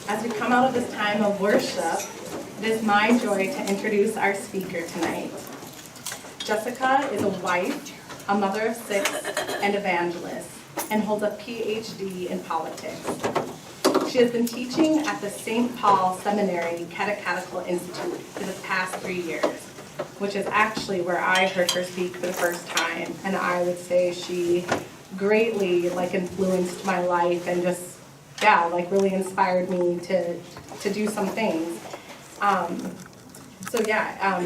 As we come out of this time of worship, it is my joy to introduce our speaker tonight. Jessica is a wife, a mother of 6, and evangelist, and holds a PhD in politics. She has been teaching at the St. Paul Seminary Catechetical Institute for the past 3 years, which is actually where I heard her speak for the first time, and I would say she greatly influenced my life and just really inspired me to do some things.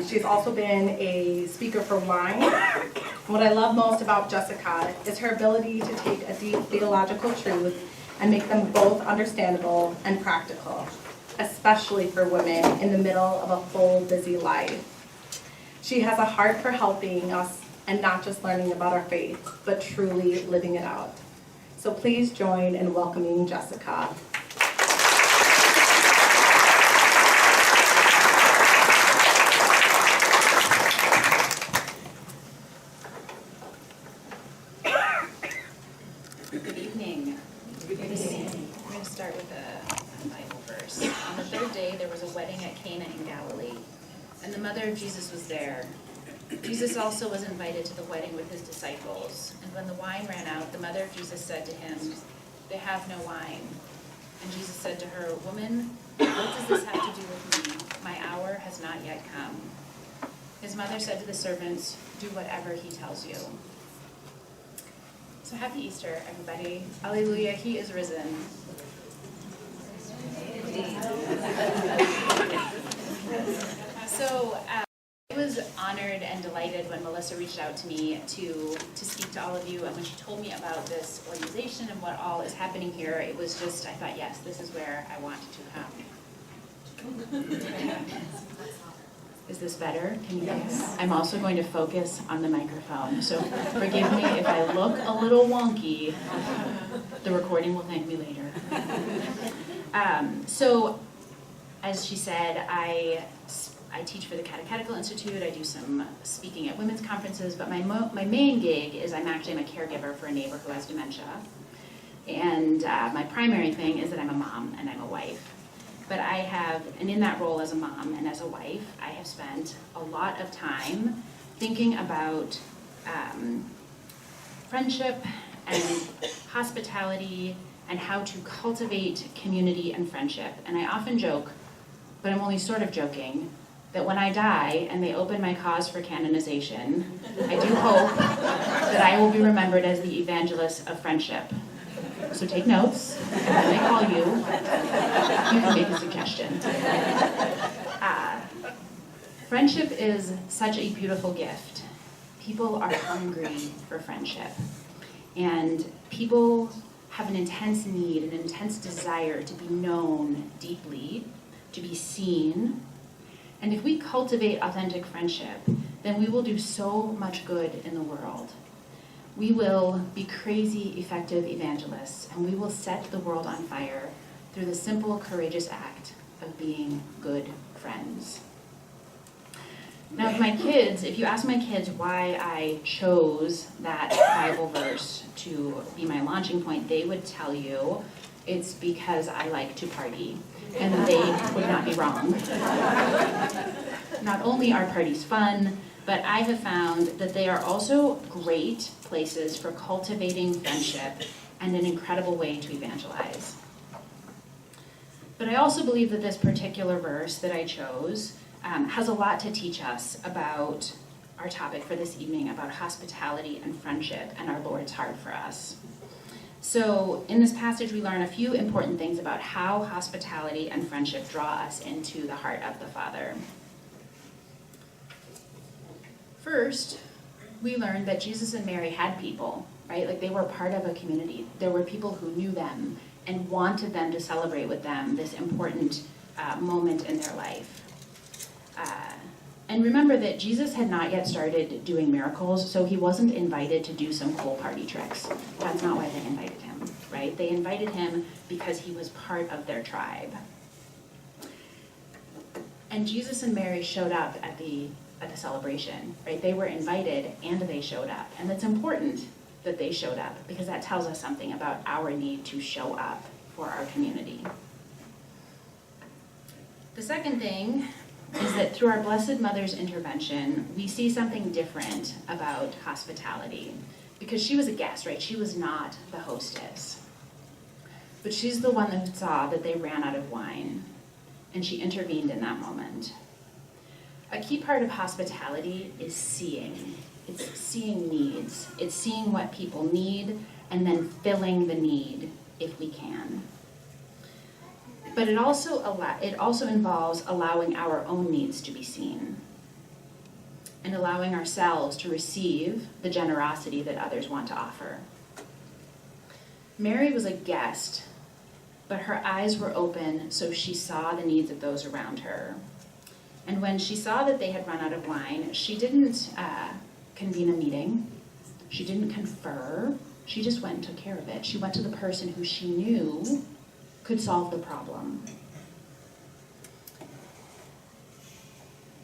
She's also been a speaker for wine. What I love most about Jessica is her ability to take a deep theological truth and make them both understandable and practical, especially for women in the middle of a full, busy life. She has a heart for helping us and not just learning about our faith, but truly living it out. So please join in welcoming Jessica. Good evening. Good evening. We're going to start with a Bible verse. On the 3rd day, there was a wedding at Cana in Galilee, and the mother of Jesus was there. Jesus also was invited to the wedding with his disciples. And when the wine ran out, the mother of Jesus said to him, "They have no wine." And Jesus said to her, "Woman, what does this have to do with me? My hour has not yet come." His mother said to the servants, "Do whatever he tells you." So happy Easter, everybody. Alleluia, he is risen. So I was honored and delighted when Melissa reached out to me to speak to all of you, and when she told me about this organization and what all is happening here, it was just, I thought, yes, this is where I want to come. Is this better? Can you hear? I'm also going to focus on the microphone, so forgive me if I look a little wonky. The recording will thank me later. So, as she said, I teach for the Catechetical Institute. I do some speaking at women's conferences, but my main gig is I'm a caregiver for a neighbor who has dementia. And my primary thing is that I'm a mom and I'm a wife. But and in that role as a mom and as a wife, I have spent a lot of time thinking about friendship and hospitality and how to cultivate community and friendship. And I often joke, but I'm only sort of joking, that when I die and they open my cause for canonization, I do hope that I will be remembered as the evangelist of friendship. So take notes, and when they call you, you can make a suggestion. Friendship is such a beautiful gift. People are hungry for friendship, and people have an intense need, an intense desire to be known deeply, to be seen. And if we cultivate authentic friendship, then we will do so much good in the world. We will be crazy, effective evangelists, and we will set the world on fire through the simple, courageous act of being good friends. Now, if you ask my kids why I chose that Bible verse to be my launching point, they would tell you it's because I like to party, and they would not be wrong. Not only are parties fun, but I have found that they are also great places for cultivating friendship and an incredible way to evangelize. But I also believe that this particular verse that I chose has a lot to teach us about our topic for this evening, about hospitality and friendship and our Lord's heart for us. So in this passage, we learn a few important things about how hospitality and friendship draw us into the heart of the Father. First, we learned that Jesus and Mary had people, right? Like they were part of a community. There were people who knew them and wanted them to celebrate with them this important moment in their life. And remember that Jesus had not yet started doing miracles, so he wasn't invited to do some cool party tricks. That's not why they invited him, right? They invited him because he was part of their tribe. And Jesus and Mary showed up at the celebration, right? They were invited and they showed up. And it's important that they showed up because that tells us something about our need to show up for our community. second thing is that through our Blessed Mother's intervention, we see something different about hospitality. Because she was a guest, right? She was not the hostess. But she's the one that saw that they ran out of wine, and she intervened in that moment. A key part of hospitality is seeing. It's seeing needs. It's seeing what people need and then filling the need if we can. But it also involves allowing our own needs to be seen and allowing ourselves to receive the generosity that others want to offer. Mary was a guest, but her eyes were open, so she saw the needs of those around her. And when she saw that they had run out of wine, she didn't convene a meeting. She didn't confer. She just went and took care of it. She went to the person who she knew could solve the problem.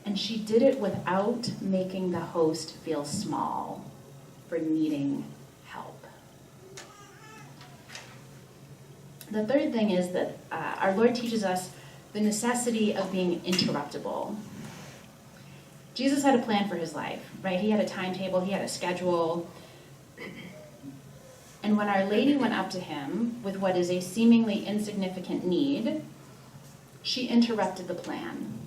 And she did it without making the host feel small for needing help. The third thing is that our Lord teaches us the necessity of being interruptible. Jesus had a plan for his life, right? He had a timetable, he had a schedule. And when Our Lady went up to him with what is a seemingly insignificant need, she interrupted the plan.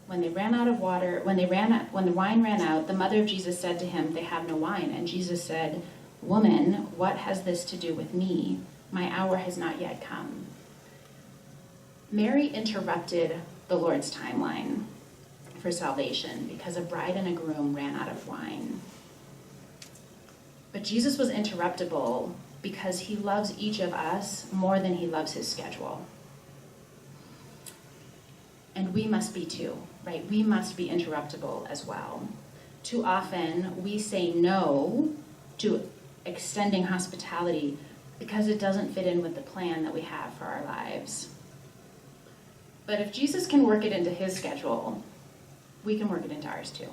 When they ran out of water, when the wine ran out, the mother of Jesus said to him, "They have no wine." And Jesus said, "Woman, what has this to do with me? My hour has not yet come." Mary interrupted the Lord's timeline for salvation because a bride and a groom ran out of wine. But Jesus was interruptible because he loves each of us more than he loves his schedule. And we must be too, right? We must be interruptible as well. Too often we say no to extending hospitality because it doesn't fit in with the plan that we have for our lives. But if Jesus can work it into his schedule, we can work it into ours too.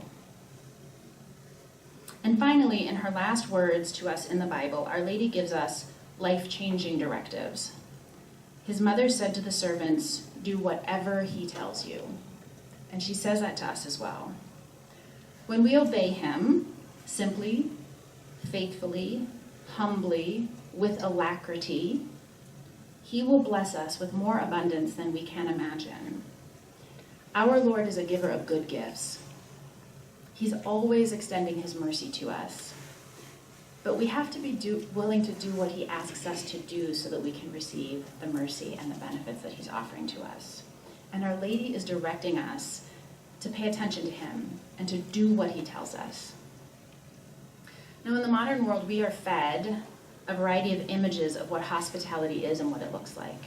And finally, in her last words to us in the Bible, Our Lady gives us life-changing directives. His mother said to the servants, "Do whatever he tells you." And she says that to us as well. When we obey him, simply, faithfully, humbly, with alacrity, he will bless us with more abundance than we can imagine. Our Lord is a giver of good gifts. He's always extending his mercy to us. But we have to be willing to do what he asks us to do so that we can receive the mercy and the benefits that he's offering to us. And Our Lady is directing us to pay attention to him and to do what he tells us. Now, in the modern world, we are fed a variety of images of what hospitality is and what it looks like.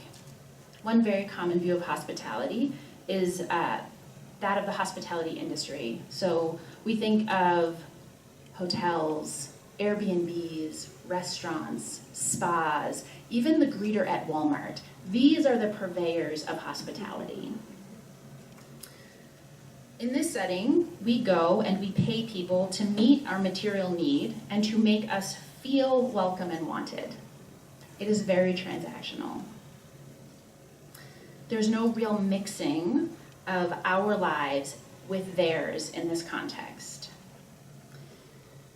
One very common view of hospitality is that of the hospitality industry. So we think of hotels, Airbnbs, restaurants, spas, even the greeter at Walmart. These are the purveyors of hospitality. In this setting, we go and we pay people to meet our material need and to make us feel welcome and wanted. It is very transactional. There's no real mixing of our lives with theirs in this context.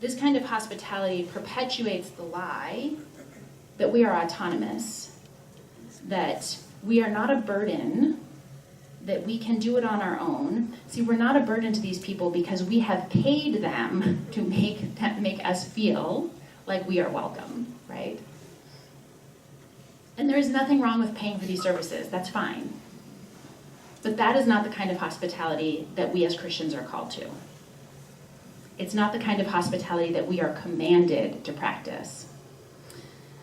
This kind of hospitality perpetuates the lie that we are autonomous, that we are not a burden, that we can do it on our own. See, we're not a burden to these people because we have paid them to make us feel like we are welcome, right? And there is nothing wrong with paying for these services. That's fine. But that is not the kind of hospitality that we as Christians are called to. It's not the kind of hospitality that we are commanded to practice.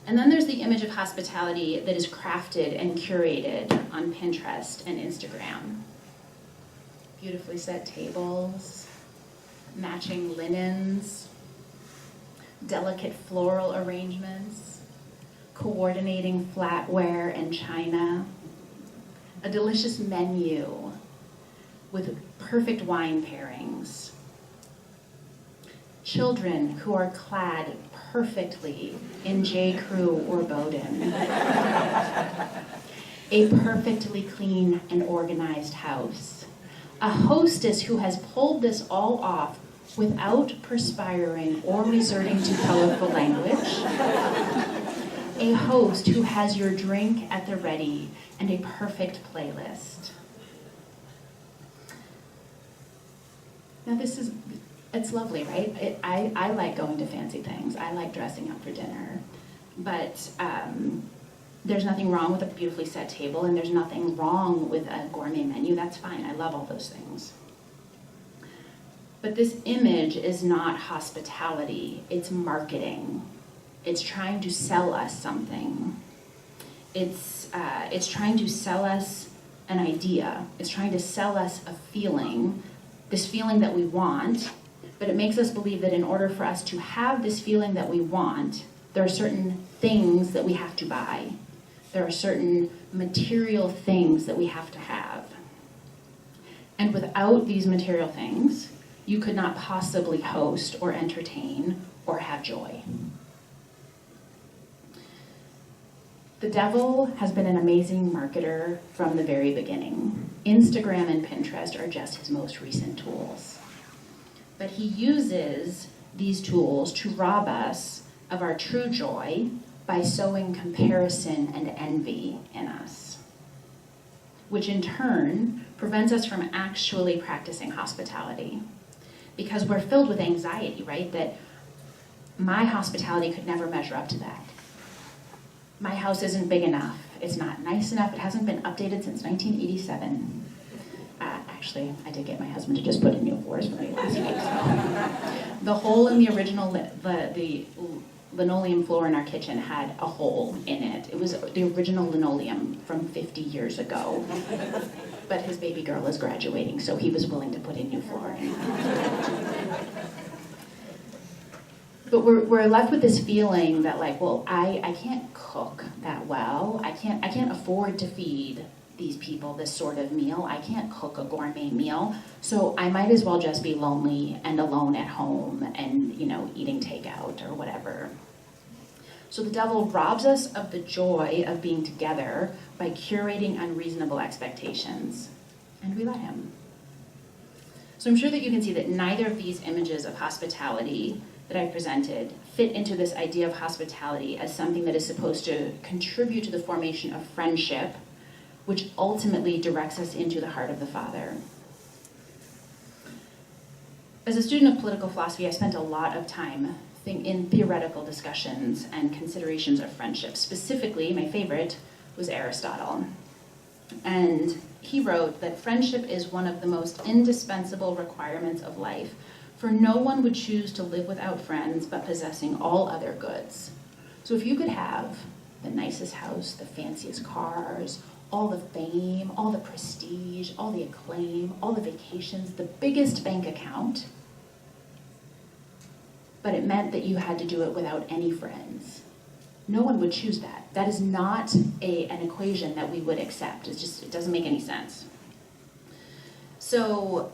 And then there's the image of hospitality that is crafted and curated on Pinterest and Instagram. Beautifully set tables, matching linens, delicate floral arrangements, coordinating flatware and china, a delicious menu with perfect wine pairings, children who are clad perfectly in J. Crew or Bowden, a perfectly clean and organized house, a hostess who has pulled this all off without perspiring or resorting to colorful language, a host who has your drink at the ready and a perfect playlist. Now it's lovely, right? I like going to fancy things. I like dressing up for dinner. But there's nothing wrong with a beautifully set table, and there's nothing wrong with a gourmet menu. That's fine. I love all those things. But this image is not hospitality. It's marketing. It's trying to sell us something. It's trying to sell us an idea. It's trying to sell us a feeling, this feeling that we want, but it makes us believe that in order for us to have this feeling that we want, there are certain things that we have to buy. There are certain material things that we have to have. And without these material things, you could not possibly host or entertain or have joy. The devil has been an amazing marketer from the very beginning. Instagram and Pinterest are just his most recent tools. But he uses these tools to rob us of our true joy by sowing comparison and envy in us, which in turn prevents us from actually practicing hospitality. Because we're filled with anxiety, right? That my hospitality could never measure up to that. My house isn't big enough. It's not nice enough. It hasn't been updated since 1987. Actually, I did get my husband to just put in new floors for me last week. So. The hole in the original, the linoleum floor in our kitchen had a hole in it. It was the original linoleum from 50 years ago. But his baby girl is graduating, so he was willing to put in new flooring. But we're left with this feeling that, like, well, I can't cook that well. I can't afford to feed these people this sort of meal. I can't cook a gourmet meal. So I might as well just be lonely and alone at home and, eating takeout or whatever. So the devil robs us of the joy of being together by curating unreasonable expectations. And we let him. So I'm sure that you can see that neither of these images of hospitality that I presented fit into this idea of hospitality as something that is supposed to contribute to the formation of friendship, which ultimately directs us into the heart of the Father. As a student of political philosophy, I spent a lot of time in theoretical discussions and considerations of friendship. Specifically, my favorite was Aristotle. And he wrote that friendship is one of the most indispensable requirements of life, for no one would choose to live without friends but possessing all other goods. So if you could have the nicest house, the fanciest cars, all the fame, all the prestige, all the acclaim, all the vacations, the biggest bank account, but it meant that you had to do it without any friends, no one would choose that. That is not an equation that we would accept. It doesn't make any sense. So,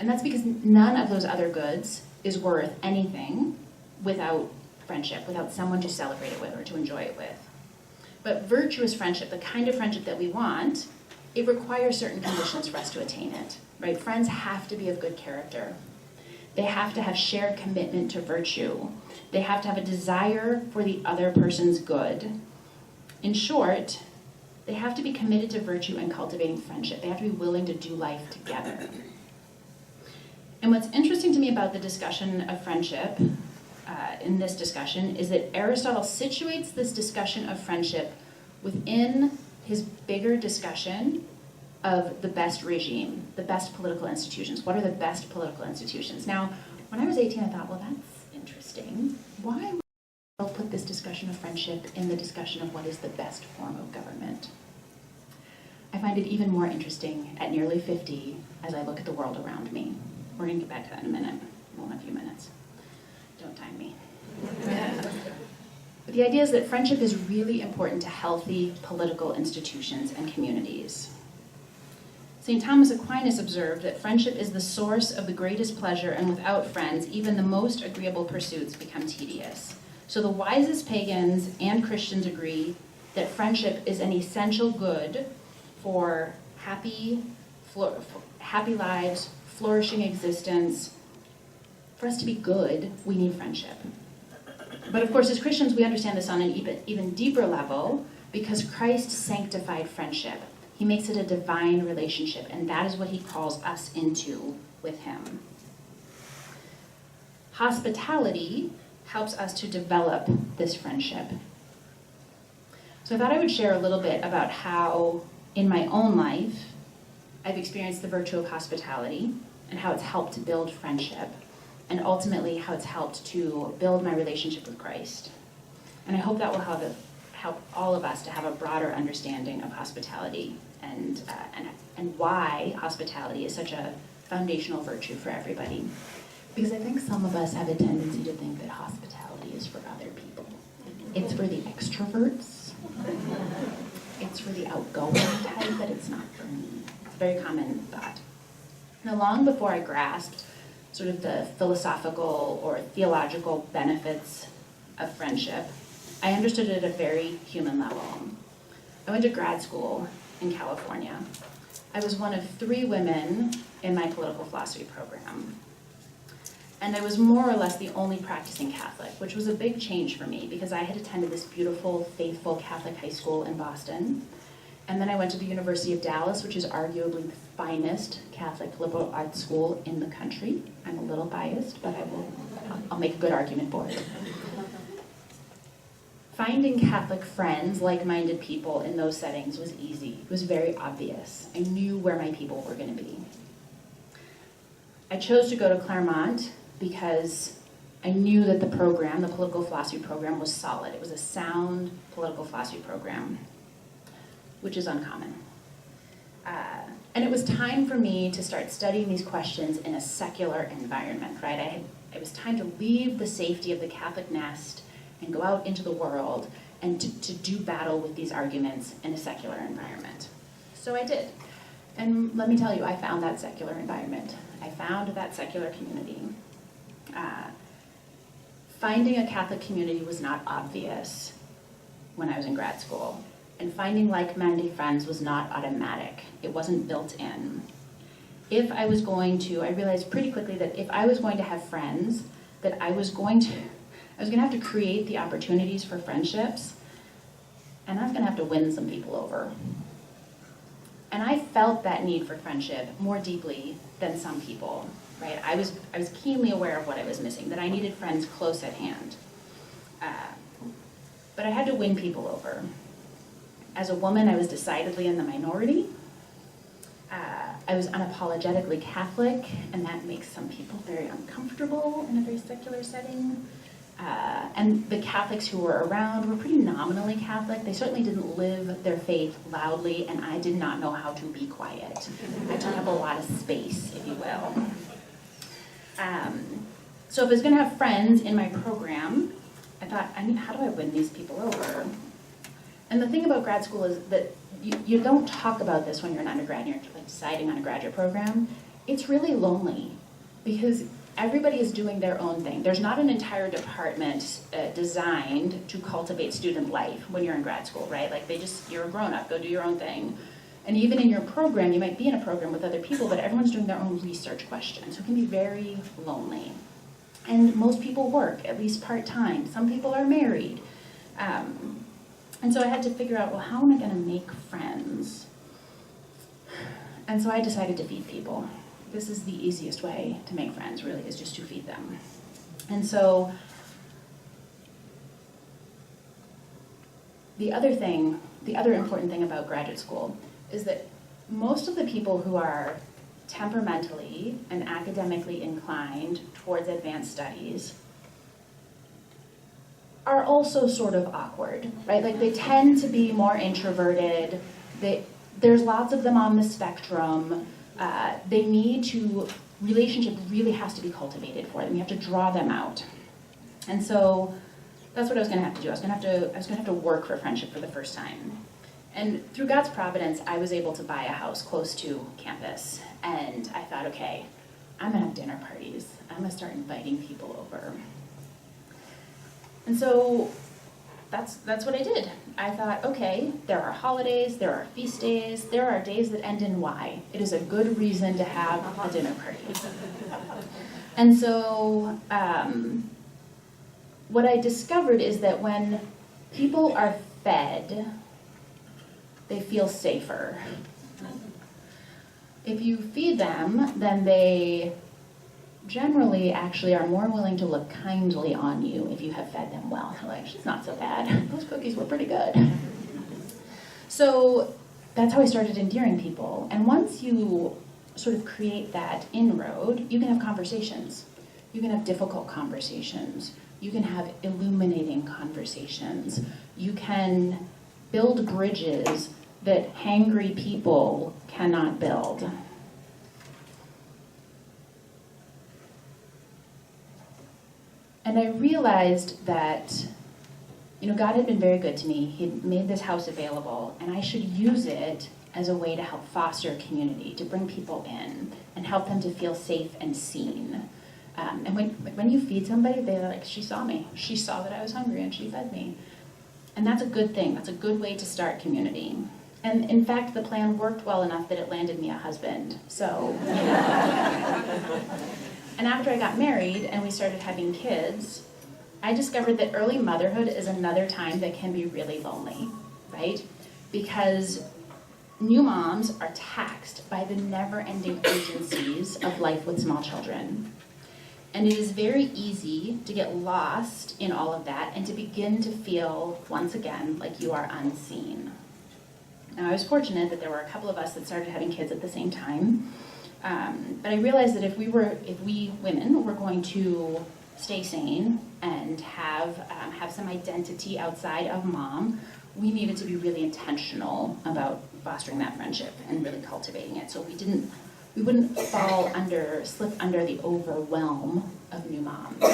and that's because none of those other goods is worth anything without friendship, without someone to celebrate it with or to enjoy it with. But virtuous friendship, the kind of friendship that we want, it requires certain conditions for us to attain it, right? Friends have to be of good character. They have to have shared commitment to virtue. They have to have a desire for the other person's good. In short, they have to be committed to virtue and cultivating friendship. They have to be willing to do life together. And what's interesting to me about the discussion of friendship in this discussion is that Aristotle situates this discussion of friendship within his bigger discussion of the best regime, the best political institutions. What are the best political institutions? Now, when I was 18, I thought, well, that's interesting. Why would Aristotle put this discussion of friendship in the discussion of what is the best form of government? I find it even more interesting at nearly 50 as I look at the world around me. We're going to get back to that in a minute. Well, in a few minutes. Don't time me. But the idea is that friendship is really important to healthy political institutions and communities. St. Thomas Aquinas observed that friendship is the source of the greatest pleasure, and without friends, even the most agreeable pursuits become tedious. So the wisest pagans and Christians agree that friendship is an essential good for happy lives, flourishing existence. For us to be good, we need friendship. But of course, as Christians, we understand this on an even deeper level because Christ sanctified friendship. He makes it a divine relationship, and that is what he calls us into with him. Hospitality helps us to develop this friendship. So I thought I would share a little bit about how, in my own life, I've experienced the virtue of hospitality and how it's helped to build friendship, and ultimately how it's helped to build my relationship with Christ. And I hope that will help all of us to have a broader understanding of hospitality and why hospitality is such a foundational virtue for everybody. Because I think some of us have a tendency to think that hospitality is for other people. It's for the extroverts. It's for the outgoing type, but it's not for me. It's a very common thought. Now, long before I grasped sort of the philosophical or theological benefits of friendship, I understood it at a very human level. I went to grad school in California. I was one of 3 women in my political philosophy program. And I was more or less the only practicing Catholic, which was a big change for me because I had attended this beautiful, faithful Catholic high school in Boston. And then I went to the University of Dallas, which is arguably the finest Catholic liberal arts school in the country. I'm a little biased, but I'll make a good argument for it. Finding Catholic friends, like-minded people in those settings was easy. It was very obvious. I knew where my people were going to be. I chose to go to Claremont because I knew that the program, the political philosophy program, was solid. It was a sound political philosophy program, which is uncommon. And it was time for me to start studying these questions in a secular environment, right? It was time to leave the safety of the Catholic nest and go out into the world and to do battle with these arguments in a secular environment. So I did. And let me tell you, I found that secular environment. I found that secular community. Finding a Catholic community was not obvious when I was in grad school. And finding like-minded friends was not automatic. It wasn't built in. I realized pretty quickly that if I was going to have friends, that I was going to have to create the opportunities for friendships, and I was going to have to win some people over. And I felt that need for friendship more deeply than some people, right? I was keenly aware of what I was missing, that I needed friends close at hand. But I had to win people over. As a woman, I was decidedly in the minority. I was unapologetically Catholic, and that makes some people very uncomfortable in a very secular setting. And the Catholics who were around were pretty nominally Catholic. They certainly didn't live their faith loudly, and I did not know how to be quiet. I took up a lot of space, if you will. So if I was going to have friends in my program, I thought, how do I win these people over? And the thing about grad school is that you don't talk about this when you're an undergrad and you're deciding on a graduate program. It's really lonely because everybody is doing their own thing. There's not an entire department designed to cultivate student life when you're in grad school, right? Like you're a grown-up, go do your own thing. And even in your program, you might be in a program with other people, but everyone's doing their own research questions, so it can be very lonely. And most people work, at least part-time. Some people are married. And so I had to figure out, well, how am I going to make friends? And so I decided to feed people. This is the easiest way to make friends, really, is just to feed them. And so the other important thing about graduate school is that most of the people who are temperamentally and academically inclined towards advanced studies are also sort of awkward, right? Like they tend to be more introverted. There's lots of them on the spectrum. Relationship really has to be cultivated for them. You have to draw them out. And so that's what I was going to have to do. I was going to have to work for friendship for the first time. And through God's providence, I was able to buy a house close to campus. And I thought, okay, I'm going to have dinner parties. I'm going to start inviting people over. And so that's what I did. I thought, okay, there are holidays, there are feast days, there are days that end in Y. It is a good reason to have a dinner party. And so what I discovered is that when people are fed, they feel safer. If you feed them, then they generally actually are more willing to look kindly on you if you have fed them well. They're like, she's not so bad. Those cookies were pretty good. So that's how I started endearing people. And once you sort of create that inroad, you can have conversations. You can have difficult conversations. You can have illuminating conversations. You can build bridges that hangry people cannot build. And I realized that, God had been very good to me. He'd made this house available, and I should use it as a way to help foster a community, to bring people in and help them to feel safe and seen. And when you feed somebody, they're like, she saw me. She saw that I was hungry, and she fed me. And that's a good thing. That's a good way to start community. And in fact, the plan worked well enough that it landed me a husband. So, And after I got married and we started having kids, I discovered that early motherhood is another time that can be really lonely, right? Because new moms are taxed by the never-ending urgencies of life with small children. And it is very easy to get lost in all of that and to begin to feel, once again, like you are unseen. Now, I was fortunate that there were a couple of us that started having kids at the same time. But I realized that if we women were going to stay sane and have some identity outside of mom, we needed to be really intentional about fostering that friendship and really cultivating it. So we wouldn't slip under the overwhelm of new moms.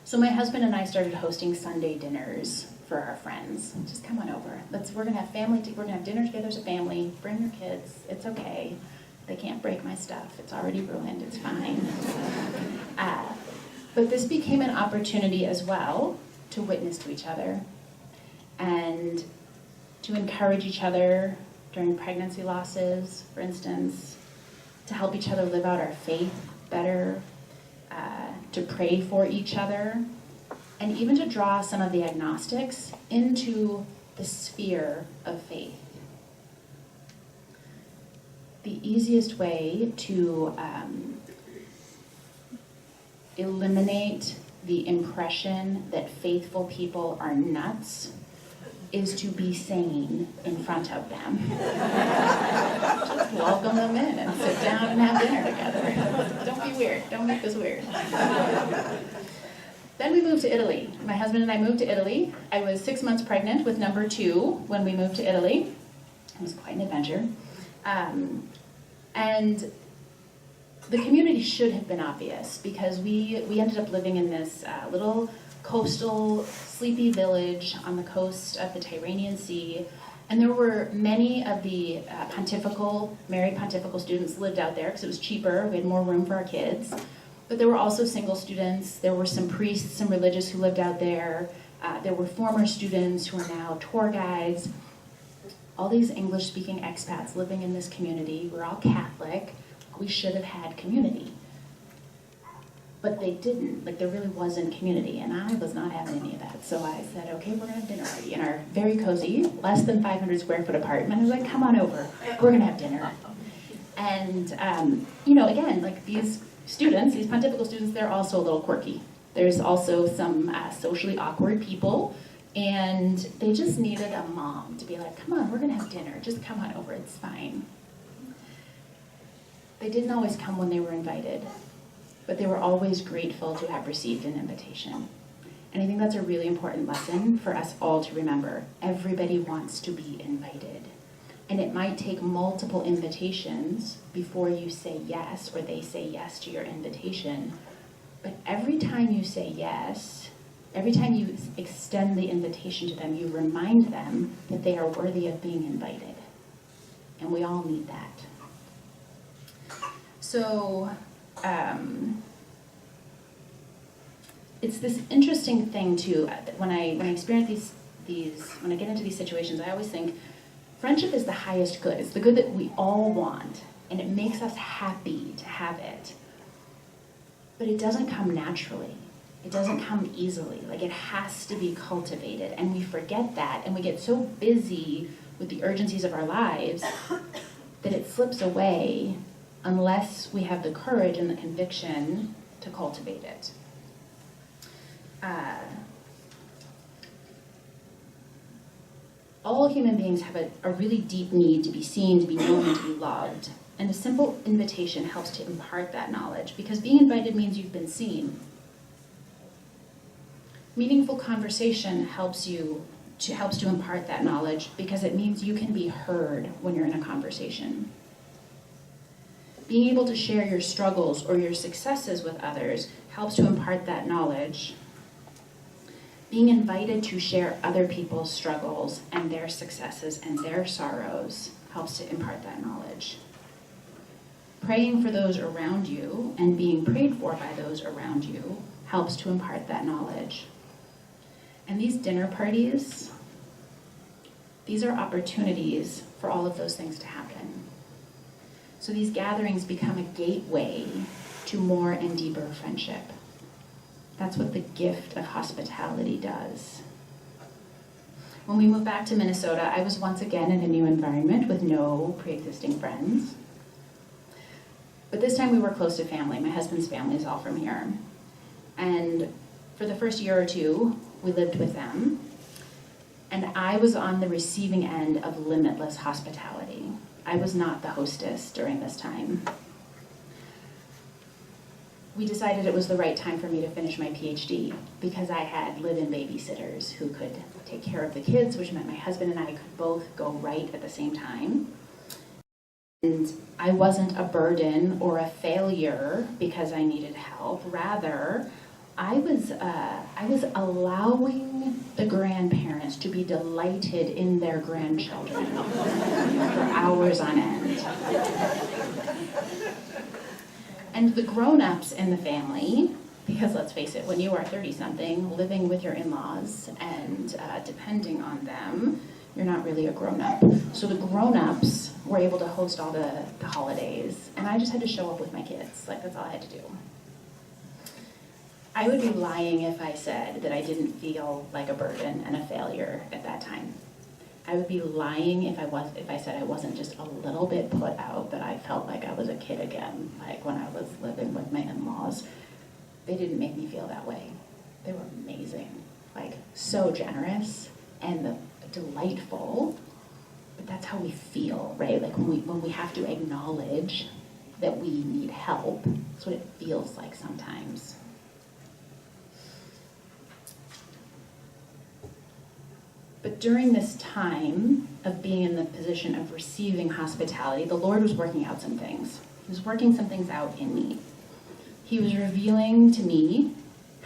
So my husband and I started hosting Sunday dinners for our friends. Just come on over. We're gonna have dinner together as a family. Bring your kids. It's okay. They can't break my stuff. It's already ruined. It's fine. But this became an opportunity as well to witness to each other and to encourage each other during pregnancy losses, for instance, to help each other live out our faith better, to pray for each other, and even to draw some of the agnostics into the sphere of faith. The easiest way to eliminate the impression that faithful people are nuts is to be sane in front of them. Just welcome them in and sit down and have dinner together. Don't be weird. Don't make this weird. Then we moved to Italy. My husband and I moved to Italy. I was 6 months pregnant with number 2 when we moved to Italy. It was quite an adventure. And the community should have been obvious because we ended up living in this little coastal, sleepy village on the coast of the Tyrrhenian Sea. And there were many of the married pontifical students lived out there because it was cheaper. We had more room for our kids. But there were also single students. There were some priests, some religious who lived out there. There were former students who are now tour guides. All these English-speaking expats living in this community. We're all Catholic. We should have had community. But they didn't. There really wasn't community, and I was not having any of that. So I said, okay, we're gonna have dinner party in our very cozy, less than 500 square foot apartment. I was like, come on over. We're gonna have dinner. And, again, these students, these pontifical students, they're also a little quirky. There's also some socially awkward people, and they just needed a mom to be like, come on, we're gonna have dinner. Just come on over, it's fine. They didn't always come when they were invited, but they were always grateful to have received an invitation. And I think that's a really important lesson for us all to remember. Everybody wants to be invited. And it might take multiple invitations before you say yes, or they say yes to your invitation. But every time you say yes, every time you extend the invitation to them, you remind them that they are worthy of being invited. And we all need that. So, it's this interesting thing too. When I experience when I get into these situations, I always think friendship is the highest good. It's the good that we all want, and it makes us happy to have it. But it doesn't come naturally. It doesn't come easily. Like, it has to be cultivated, and we forget that, and we get so busy with the urgencies of our lives that it slips away unless we have the courage and the conviction to cultivate it. All human beings have a really deep need to be seen, to be known, and to be loved. And a simple invitation helps to impart that knowledge, because being invited means you've been seen. Meaningful conversation helps to impart that knowledge, because it means you can be heard when you're in a conversation. Being able to share your struggles or your successes with others helps to impart that knowledge. Being invited to share other people's struggles and their successes and their sorrows helps to impart that knowledge. Praying for those around you and being prayed for by those around you helps to impart that knowledge. And these dinner parties, these are opportunities for all of those things to happen. So these gatherings become a gateway to more and deeper friendship. That's what the gift of hospitality does. When we moved back to Minnesota, I was once again in a new environment with no pre-existing friends. But this time we were close to family. My husband's family is all from here. And for the first year or two, we lived with them. And I was on the receiving end of limitless hospitality. I was not the hostess during this time. We decided it was the right time for me to finish my PhD because I had live-in babysitters who could take care of the kids, which meant my husband and I could both go right at the same time. And I wasn't a burden or a failure because I needed help. Rather, I was allowing the grandparents to be delighted in their grandchildren for hours on end. And the grown-ups in the family, because let's face it, when you are 30-something, living with your in-laws and depending on them, you're not really a grown-up. So the grown-ups were able to host all the holidays, and I just had to show up with my kids. Like, that's all I had to do. I would be lying if I said that I didn't feel like a burden and a failure at that time. I would be lying if I said I wasn't just a little bit put out, that I felt like I was a kid again, like when I was living with my in-laws. They didn't make me feel that way. They were amazing, like so generous and delightful. But that's how we feel, right? Like when we have to acknowledge that we need help, that's what it feels like sometimes. But during this time of being in the position of receiving hospitality, the Lord was working out some things. He was working some things out in me. He was revealing to me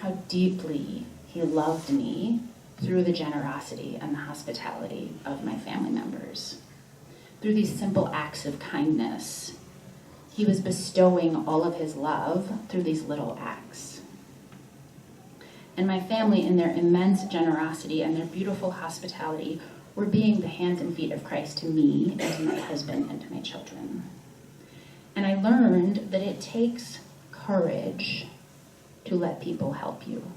how deeply He loved me through the generosity and the hospitality of my family members. Through these simple acts of kindness, He was bestowing all of His love through these little acts. And my family, in their immense generosity and their beautiful hospitality, were being the hands and feet of Christ to me and to my husband and to my children. And I learned that it takes courage to let people help you.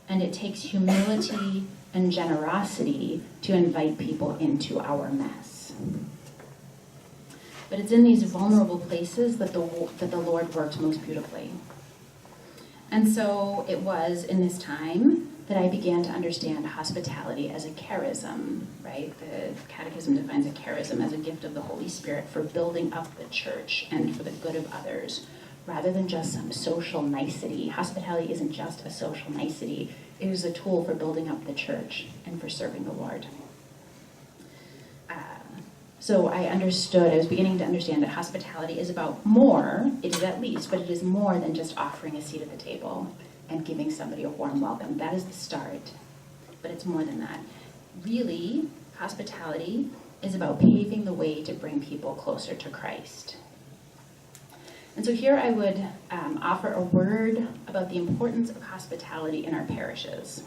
And it takes humility and generosity to invite people into our mess. But it's in these vulnerable places that the Lord works most beautifully. And so it was in this time that I began to understand hospitality as a charism, right? The Catechism defines a charism as a gift of the Holy Spirit for building up the church and for the good of others, rather than just some social nicety. Hospitality isn't just a social nicety. It is a tool for building up the church and for serving the Lord. So I was beginning to understand that hospitality is about more, it is at least, but it is more than just offering a seat at the table and giving somebody a warm welcome. That is the start, but it's more than that. Really, hospitality is about paving the way to bring people closer to Christ. And so here I would offer a word about the importance of hospitality in our parishes.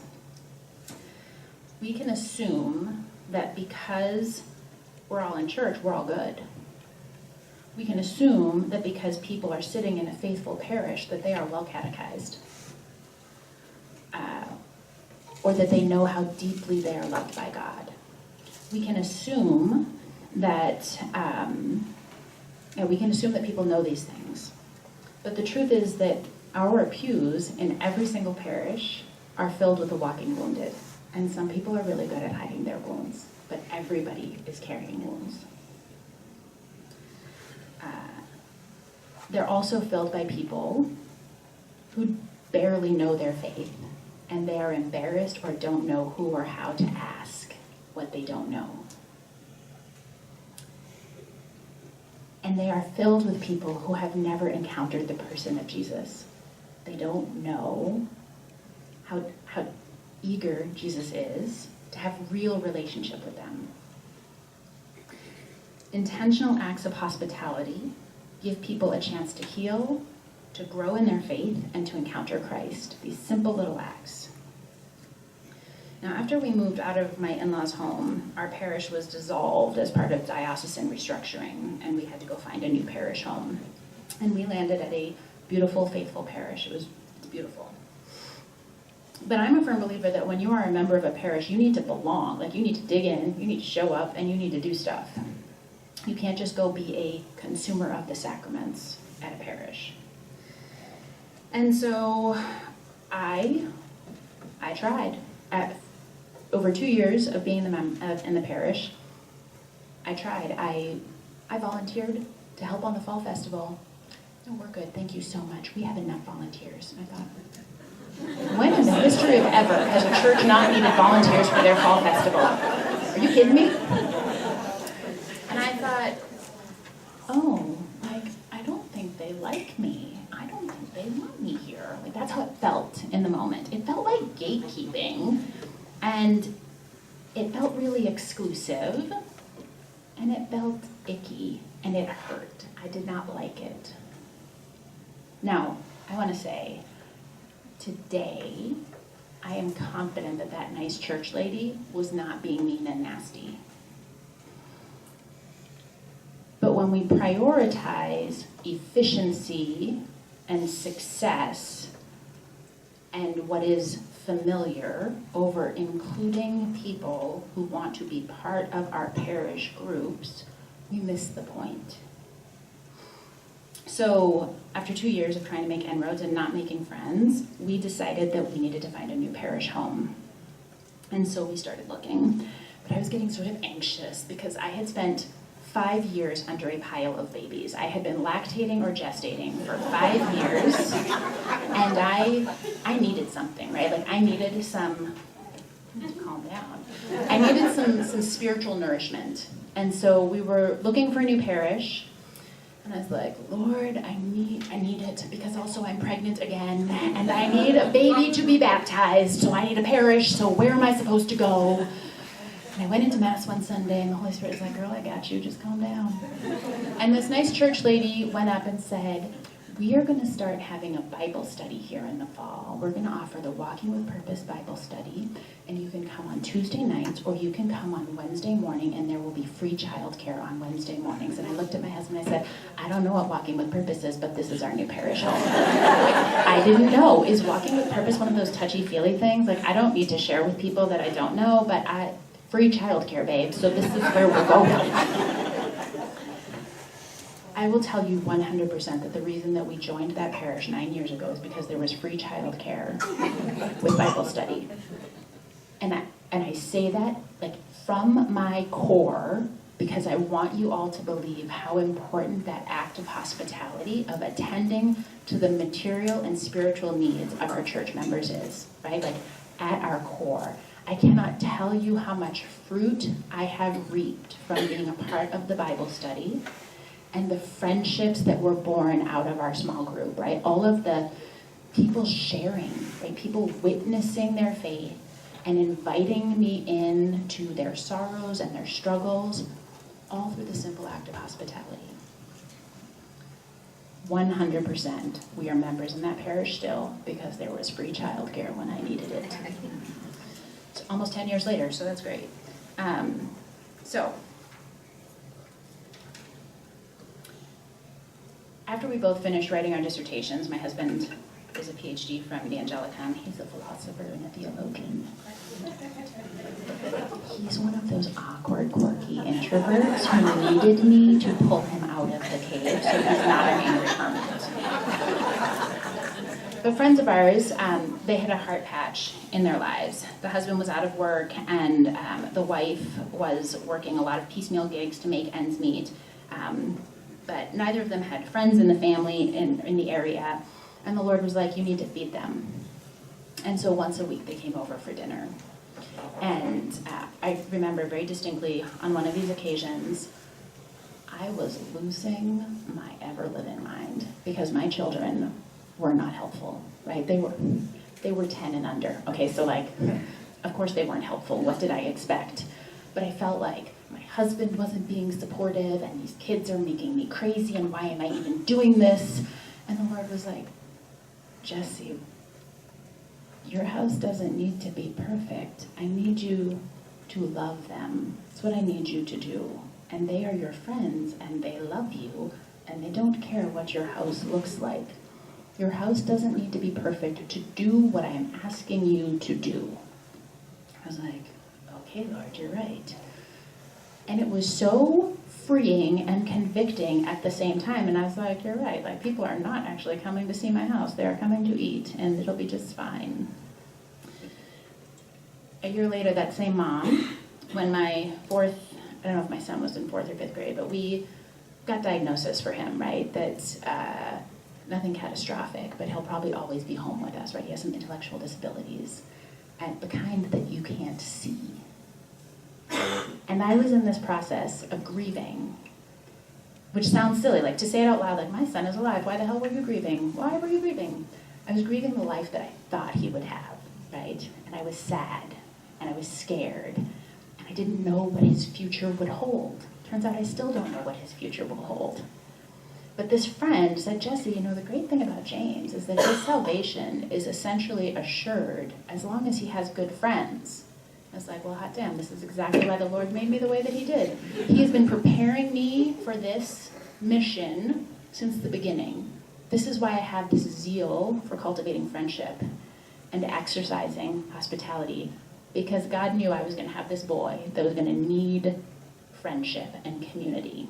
we can assume that because we're all in church, we're all good. We can assume that because people are sitting in a faithful parish, that they are well catechized. Or that they know how deeply they are loved by God. We can assume that people know these things. But the truth is that our pews in every single parish are filled with the walking wounded. And some people are really good at hiding their wounds, but everybody is carrying wounds. They're also filled by people who barely know their faith, and they are embarrassed or don't know who or how to ask what they don't know. And they are filled with people who have never encountered the person of Jesus. They don't know how eager Jesus is to have real relationship with them. Intentional acts of hospitality give people a chance to heal, to grow in their faith, and to encounter Christ. These simple little acts. Now, after we moved out of my in-laws' home, our parish was dissolved as part of diocesan restructuring, and we had to go find a new parish home. And we landed at a beautiful, faithful parish. It's beautiful. But I'm a firm believer that when you are a member of a parish, you need to belong. Like, you need to dig in, you need to show up, and you need to do stuff. You can't just go be a consumer of the sacraments at a parish. And so I tried. Over 2 years of being in the parish, I tried. I volunteered to help on the fall festival. Oh, we're good, thank you so much. We have enough volunteers. And I thought, when in the history of ever has a church not needed volunteers for their fall festival? Are you kidding me? And I thought, oh, I don't think they like me. I don't think they want me here. Like, that's how it felt in the moment. It felt like gatekeeping, and it felt really exclusive, and it felt icky, and it hurt. I did not like it. Now, I want to say, today, I am confident that that nice church lady was not being mean and nasty. But when we prioritize efficiency and success and what is familiar over including people who want to be part of our parish groups, we miss the point. So after 2 years of trying to make inroads and not making friends, we decided that we needed to find a new parish home. And so we started looking. But I was getting sort of anxious because I had spent 5 years under a pile of babies. I had been lactating or gestating for 5 years, and I needed something, right? Like, I needed some, calm down. I needed some spiritual nourishment. And so we were looking for a new parish, and I was like, Lord, I need it, because also I'm pregnant again, and I need a baby to be baptized, so I need a parish, so where am I supposed to go? And I went into Mass one Sunday, and the Holy Spirit was like, girl, I got you, just calm down. And this nice church lady went up and said, we are going to start having a Bible study here in the fall. We're going to offer the Walking with Purpose Bible study, and you can come on Tuesday nights, or you can come on Wednesday morning, and there will be free childcare on Wednesday mornings. And I looked at my husband and I said, I don't know what Walking with Purpose is, but this is our new parish home. I didn't know. Is Walking with Purpose one of those touchy-feely things? Like, I don't need to share with people that I don't know, but free childcare, babe, so this is where we're going. I will tell you 100% that the reason that we joined that parish 9 years ago is because there was free childcare with Bible study. And I say that, like, from my core, because I want you all to believe how important that act of hospitality, of attending to the material and spiritual needs of our church members is, right? Like, at our core. I cannot tell you how much fruit I have reaped from being a part of the Bible study and the friendships that were born out of our small group, right? All of the people sharing, right? People witnessing their faith and inviting me in to their sorrows and their struggles, all through the simple act of hospitality. 100%, we are members in that parish still because there was free childcare when I needed it. So almost 10 years later, so that's great. So, after we both finished writing our dissertations, my husband is a PhD from Evangelicum. He's a philosopher and a theologian. He's one of those awkward, quirky introverts who needed me to pull him out of the cave so he's not an angry hermit. But friends of ours, they had a heart patch in their lives. The husband was out of work, and the wife was working a lot of piecemeal gigs to make ends meet. But neither of them had friends in the family in the area, and the Lord was like, you need to feed them. And so once a week they came over for dinner. And I remember very distinctly on one of these occasions, I was losing my ever-living mind because my children were not helpful, right? They were 10 and under. Okay, so like, of course they weren't helpful. What did I expect? But I felt like my husband wasn't being supportive, and these kids are making me crazy, and why am I even doing this? And the Lord was like, Jesse, your house doesn't need to be perfect. I need you to love them. That's what I need you to do. And they are your friends, and they love you, and they don't care what your house looks like. Your house doesn't need to be perfect to do what I am asking you to do. I was like, okay, Lord, you're right. And it was so freeing and convicting at the same time. And I was like, you're right. Like, people are not actually coming to see my house. They are coming to eat, and it'll be just fine. A year later, that same mom, when my I don't know if my son was in 4th or 5th grade, but we got diagnosis for him, right? That's nothing catastrophic, but he'll probably always be home with us, right? He has some intellectual disabilities, and the kind that you can't see. And I was in this process of grieving, which sounds silly, like to say it out loud, like, my son is alive, why the hell were you grieving? Why were you grieving? I was grieving the life that I thought he would have, right? And I was sad, and I was scared, and I didn't know what his future would hold. Turns out I still don't know what his future will hold. But this friend said, Jesse, you know, the great thing about James is that his salvation is essentially assured as long as he has good friends. I was like, well, hot damn, this is exactly why the Lord made me the way that he did. He has been preparing me for this mission since the beginning. This is why I have this zeal for cultivating friendship and exercising hospitality, because God knew I was going to have this boy that was going to need friendship and community.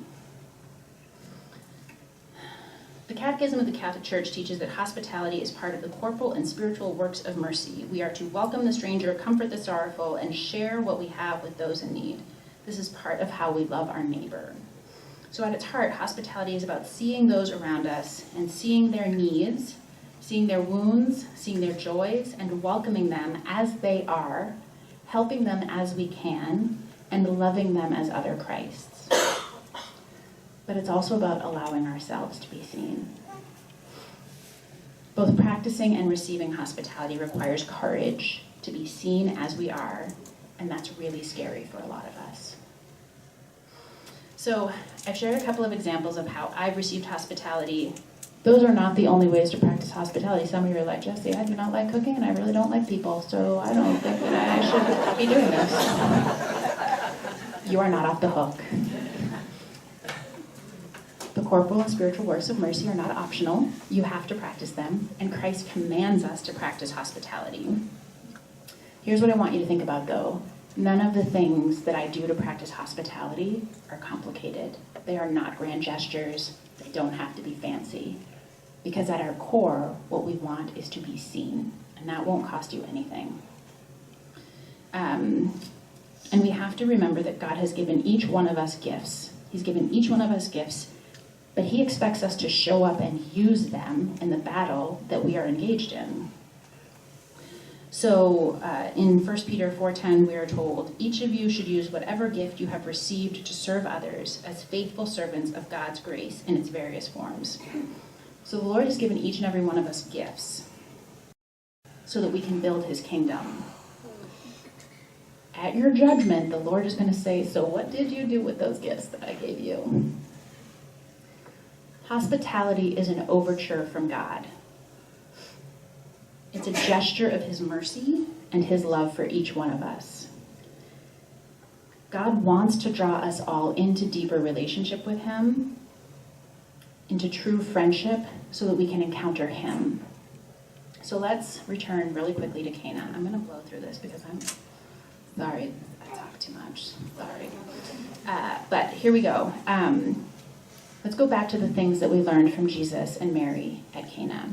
The Catechism of the Catholic Church teaches that hospitality is part of the corporal and spiritual works of mercy. We are to welcome the stranger, comfort the sorrowful, and share what we have with those in need. This is part of how we love our neighbor. So at its heart, hospitality is about seeing those around us and seeing their needs, seeing their wounds, seeing their joys, and welcoming them as they are, helping them as we can, and loving them as other Christs. But it's also about allowing ourselves to be seen. Both practicing and receiving hospitality requires courage to be seen as we are, and that's really scary for a lot of us. So I've shared a couple of examples of how I've received hospitality. Those are not the only ways to practice hospitality. Some of you are like, Jesse, I do not like cooking, and I really don't like people, so I don't think that I should be doing this. You are not off the hook. The corporal and spiritual works of mercy are not optional. You have to practice them, and Christ commands us to practice hospitality. Here's what I want you to think about, though. None of the things that I do to practice hospitality are complicated. They are not grand gestures. They don't have to be fancy. Because at our core, what we want is to be seen, and that won't cost you anything. And we have to remember that God has given each one of us gifts. He's given each one of us gifts, but he expects us to show up and use them in the battle that we are engaged in. So in 1 Peter 4:10, we are told, each of you should use whatever gift you have received to serve others as faithful servants of God's grace in its various forms. So the Lord has given each and every one of us gifts so that we can build his kingdom. At your judgment, the Lord is going to say, so what did you do with those gifts that I gave you? Hospitality is an overture from God. It's a gesture of his mercy and his love for each one of us. God wants to draw us all into deeper relationship with him, into true friendship, so that we can encounter him. So let's return really quickly to Cana. I'm going to blow through this because I'm sorry, I talk too much. Sorry. But here we go. Let's go back to the things that we learned from Jesus and Mary at Cana.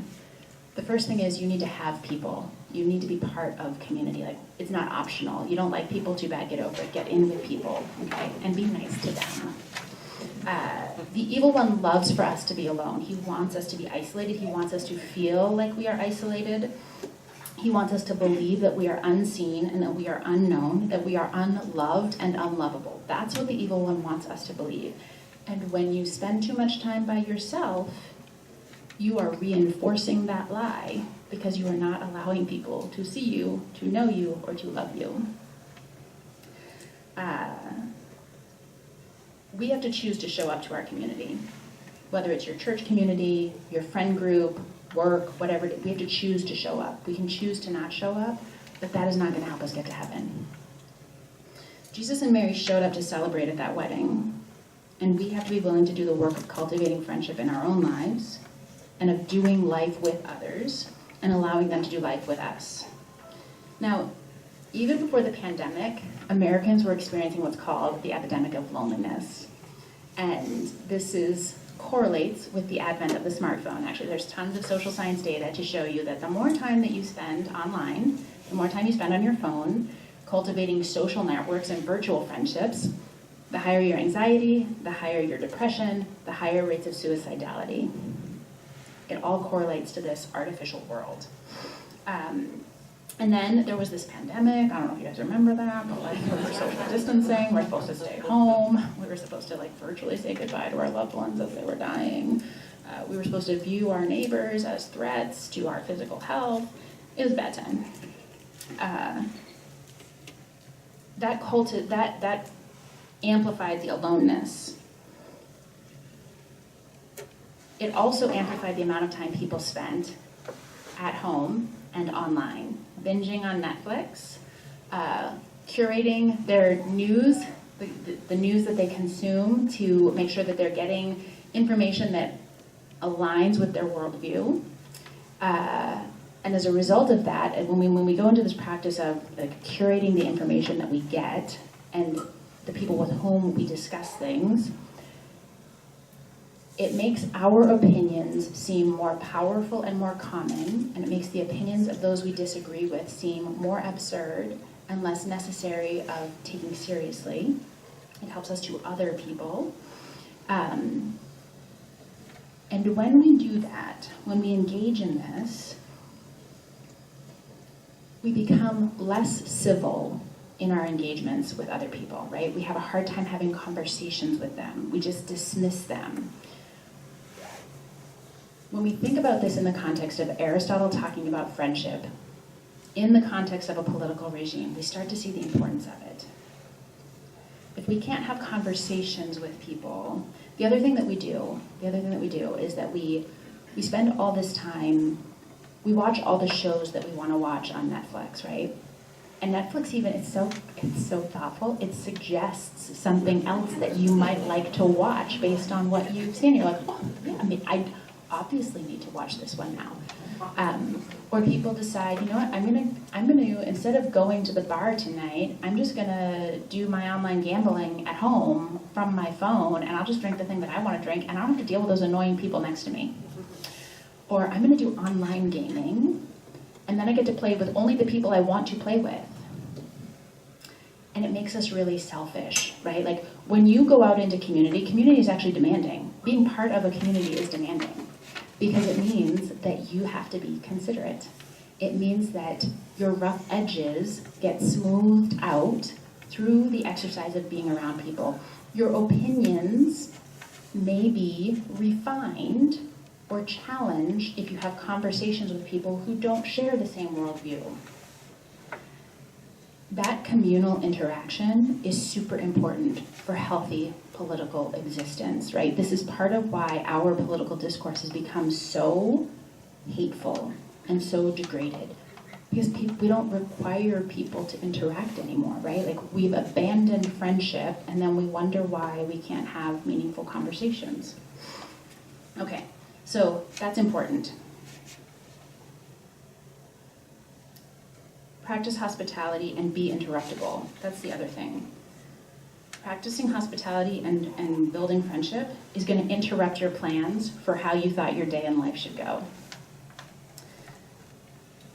The first thing is you need to have people. You need to be part of community. Like, it's not optional. You don't like people, too bad, get over it. Get in with people, okay? And be nice to them. The evil one loves for us to be alone. He wants us to be isolated. He wants us to feel like we are isolated. He wants us to believe that we are unseen and that we are unknown, that we are unloved and unlovable. That's what the evil one wants us to believe. And when you spend too much time by yourself, you are reinforcing that lie because you are not allowing people to see you, to know you, or to love you. We have to choose to show up to our community, whether it's your church community, your friend group, work, whatever. We have to choose to show up. We can choose to not show up, but that is not going to help us get to heaven. Jesus and Mary showed up to celebrate at that wedding, and we have to be willing to do the work of cultivating friendship in our own lives and of doing life with others and allowing them to do life with us. Now, even before the pandemic, Americans were experiencing what's called the epidemic of loneliness. And this correlates with the advent of the smartphone. Actually, there's tons of social science data to show you that the more time that you spend online, the more time you spend on your phone, cultivating social networks and virtual friendships, the higher your anxiety, the higher your depression, the higher rates of suicidality. It all correlates to this artificial world. And then there was this pandemic. I don't know if you guys remember that, but like, we were social distancing. We're supposed to stay home. We were supposed to like virtually say goodbye to our loved ones as they were dying. We were supposed to view our neighbors as threats to our physical health. It was a bad time. That amplified the aloneness. It also amplified the amount of time people spent at home and online, binging on Netflix, curating their news, the news that they consume to make sure that they're getting information that aligns with their worldview. And as a result of that, and when we go into this practice of like curating the information that we get and the people with whom we discuss things, it makes our opinions seem more powerful and more common, and it makes the opinions of those we disagree with seem more absurd and less necessary of taking seriously. It helps us to other people. And when we do that, when we engage in this, we become less civil in our engagements with other people, right? We have a hard time having conversations with them. We just dismiss them. When we think about this in the context of Aristotle talking about friendship, in the context of a political regime, we start to see the importance of it. If we can't have conversations with people, the other thing that we do is that we spend all this time, we watch all the shows that we want to watch on Netflix, right? And Netflix even, it's so thoughtful, it suggests something else that you might like to watch based on what you've seen. You're like, oh, yeah, I mean, I obviously need to watch this one now. Or people decide, you know what, I'm gonna instead of going to the bar tonight, I'm just gonna do my online gambling at home from my phone, and I'll just drink the thing that I want to drink, and I don't have to deal with those annoying people next to me. Or I'm gonna do online gaming, and then I get to play with only the people I want to play with. And it makes us really selfish, right? Like when you go out into community is actually demanding. Being part of a community is demanding because it means that you have to be considerate. It means that your rough edges get smoothed out through the exercise of being around people. Your opinions may be refined or challenged if you have conversations with people who don't share the same worldview. That communal interaction is super important for healthy political existence, right? This is part of why our political discourse has become so hateful and so degraded. Because we don't require people to interact anymore, right? Like, we've abandoned friendship, and then we wonder why we can't have meaningful conversations. Okay, so that's important. Practice hospitality and be interruptible. That's the other thing. Practicing hospitality and building friendship is going to interrupt your plans for how you thought your day in life should go.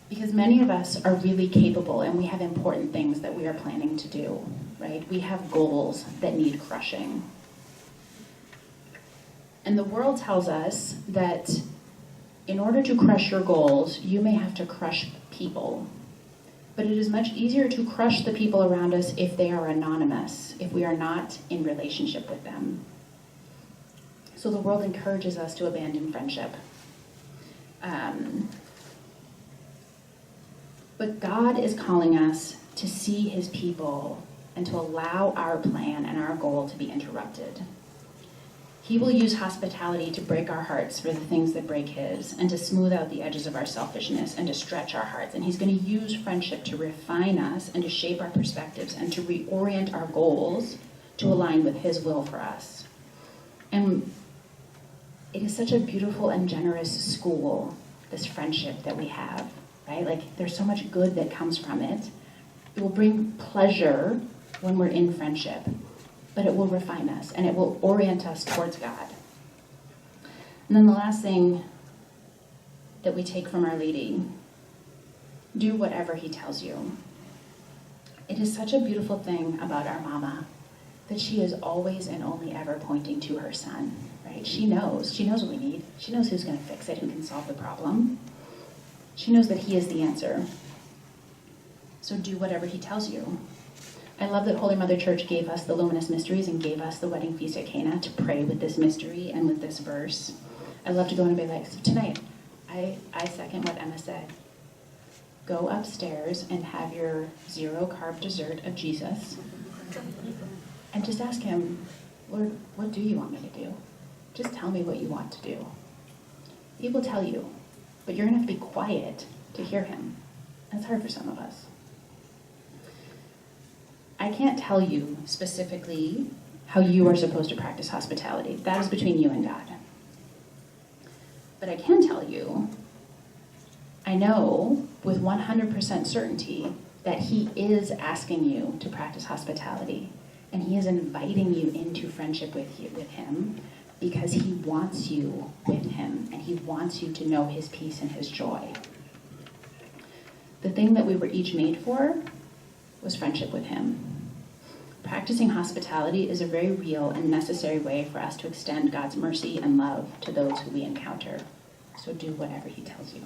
Because many of us are really capable and we have important things that we are planning to do, right? We have goals that need crushing. And the world tells us that in order to crush your goals, you may have to crush people. But it is much easier to crush the people around us if they are anonymous, if we are not in relationship with them. So the world encourages us to abandon friendship. But God is calling us to see his people and to allow our plan and our goal to be interrupted. He will use hospitality to break our hearts for the things that break his, and to smooth out the edges of our selfishness and to stretch our hearts. And he's going to use friendship to refine us and to shape our perspectives and to reorient our goals to align with his will for us. And it is such a beautiful and generous school, this friendship that we have, right? Like, there's so much good that comes from it. It will bring pleasure when we're in friendship, but it will refine us and it will orient us towards God. And then the last thing that we take from Our Lady, do whatever he tells you. It is such a beautiful thing about our mama that she is always and only ever pointing to her son, right? She knows what we need. She knows who's going to fix it, who can solve the problem. She knows that he is the answer. So do whatever he tells you. I love that Holy Mother Church gave us the luminous mysteries and gave us the wedding feast at Cana to pray with this mystery and with this verse. I love to go and be like, so tonight, I second what Emma said. Go upstairs and have your 0-carb dessert of Jesus. And just ask him, Lord, what do you want me to do? Just tell me what you want to do. He will tell you, but you're going to have to be quiet to hear him. That's hard for some of us. I can't tell you specifically how you are supposed to practice hospitality. That is between you and God. But I can tell you, I know with 100% certainty that he is asking you to practice hospitality, and he is inviting you into friendship with him because he wants you with him, and he wants you to know his peace and his joy. The thing that we were each made for was friendship with him. Practicing hospitality is a very real and necessary way for us to extend God's mercy and love to those who we encounter. So do whatever he tells you.